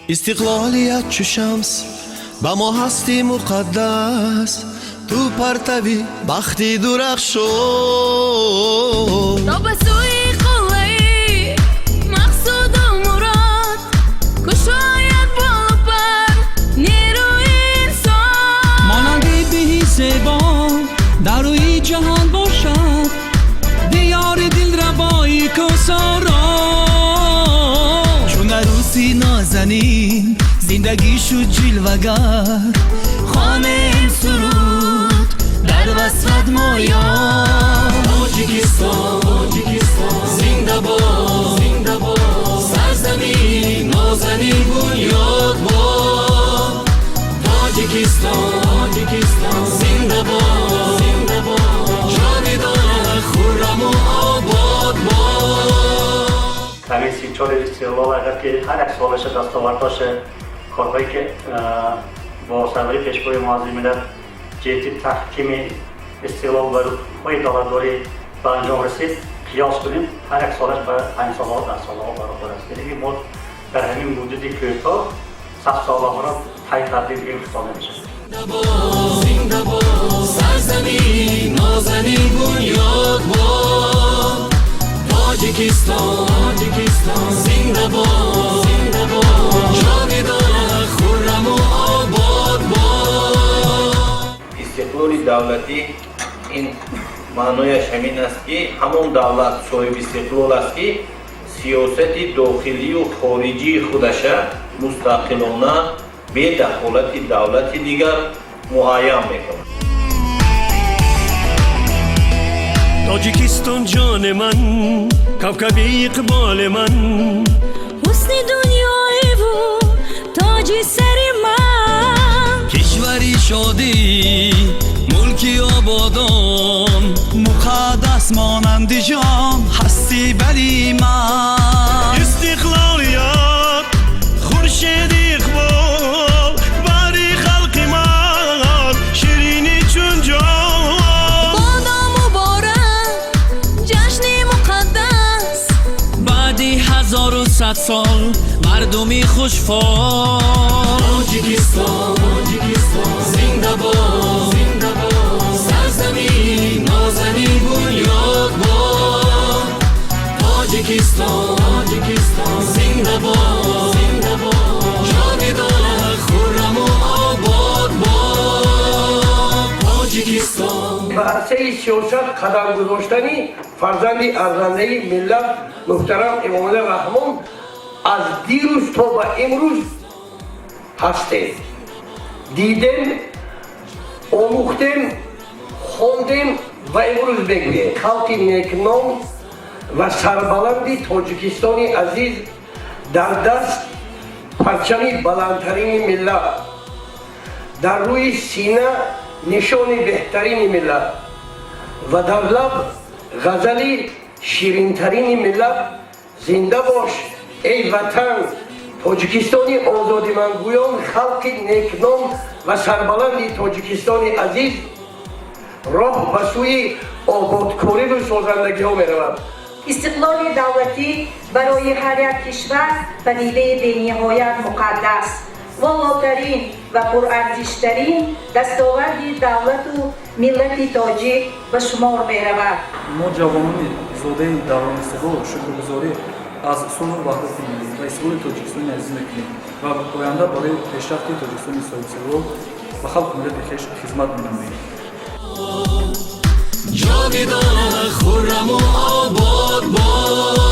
استقلالیت چو شمس با ما هستی مقدس، تو پرتوی بختی درخشان تا به سوی قله‌ای مقصود و مراد، کشاید بالا پر نیروی انسان. مانندی بهی زیبا در روی جهان باشد، دیار دل ربایی کسارا. چون عروسی نازنین زندگی شد جلوگر، خانه سرود در وصفت مایان. تاجیکستان زنده باد، سرزمین نازنین بنیاد باد. تاجیکستان زنده باد، جاودان خرم و آباد باد. همین 34 استقلال اگر که هر یک سالش دستاورد باشه، کارهایی که با سربری پیشوای معظم ملت جهت تحکیم استقلال و روح‌های دولتداری به انجام رسید، قیاس کنیم هر یک سالش به 5 سالها 10 سالها برابر است. یعنی ما در همین مدت کوتاه 100 سالها را طی کردیم که خطانه میشه. زنده باد سرزمین نازنین بنیاد باد. تاجیکستان زنده باد، جاودان خرم و آباد باد. استقلال دولتی این معنایش همین است که همون دولت صاحب استقلال است که سیاست داخلی و خارجی خودش مستقلانه به دخالت دولت دیگر معین میکنه. تاجیکستان جان من، کوکب اقبال من، حسن دنیای و تاج سر من. کشوری شادی ملکی آبادان، مقدس مانند جان هستی بری من. استقلالیت خورشید اقبال، بری خلق من شیرینی چون جان. بادا مبارک جشن مقدس، بعدی 1100 سال مردمی خوشفال. تاجیکستان زنده باد، سرزمین نازنین بنیاد باد. تاجیکستان زنده باد، جاودان خرم و آباد باد. تاجیکستان به عرصه سیاست قدم گذاشتنی فرزند ارزنده ملت محترم امام رحمان از دیروز تا به امروز هستیم. دیدیم، آموختیم، خواندیم و امروز بگوییم خلق نیکنام و سربلند تاجیکستان عزیز در دست پرچم بلندترین ملت، در روی سینه نشان بهترین ملت و در لب غزل شیرینترین ملت. زنده باش ای وطن تاجیکستان آزادمندگویان، خلق نیکنام و سربلند تاجیکستان عزیز. راه به سوی آبادکاری و سازندگی ها می رود. استقلال دولتی برای هر یک کشور پدیده بی‌نهایت مقدس، والاترین و پرارزشترین دستاورد دولت و ملت تاجیک به شمار می رود. ما جوانان زاده دوران استقلال شکرگزاری از صلح و وحدت ملی و استقلال تاجیکستان عزیز میکنیم و آینده برای پیشرفت تاجیکستان صاحب استقلال و خلق ملت خویش خدمت می‌نماییم. جاودان خرم و آباد باد.